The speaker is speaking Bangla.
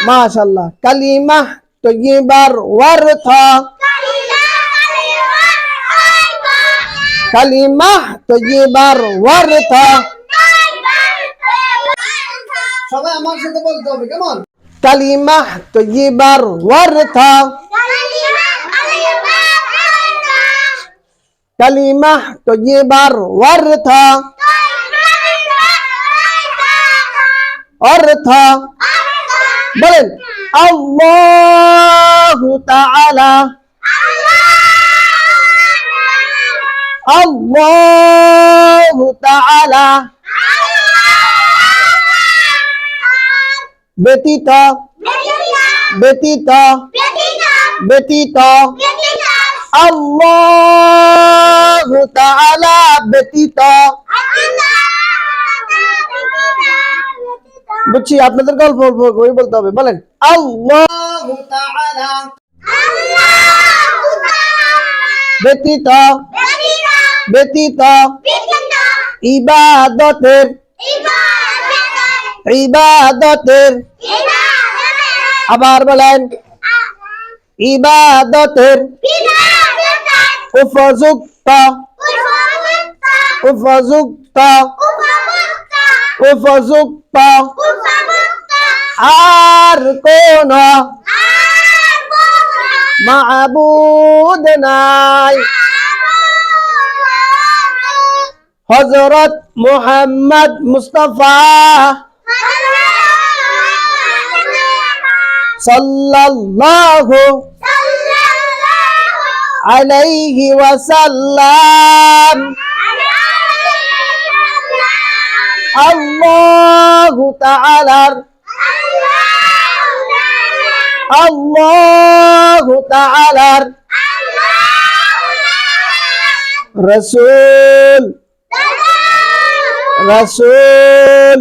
মাশাআল্লাহ। কালিমা তৈয়্যিবার অর্থ, কালিমা তৈয়্যিবার অর্থ। সবাই আমার সাথে বলতে হবে, কেমন? কালিমা তৈয়্যিবার অর্থ, কালিমা তৈয়্যিবার অর্থ, অর্থ বলেন আল্লাহু তাআলা, আল্লাহু তাআলা ব্যতীত, ব্যতীত, ব্যতীত, আল্লাহু তাআলা ব্যতীত। বুঝছি, আপনাদের গল্প বলতে হবে। বলেন আল্লাহু তাআলা ব্যতীত, ব্যতীত ইবাদতের, ইবাদতের, আবার বলেন ইবাদতের উপযুক্ত, উপযুক্ত, উপযুক্ত আর কোন মাবুদ নাই হযরত মুহাম্মদ মুস্তাফা সাল্লাল্লাহু আলাইহি ওয়াসাল্লাম। আল্লাহু তাআলার, আল্লাহু তাআলার রাসূল, রাসূল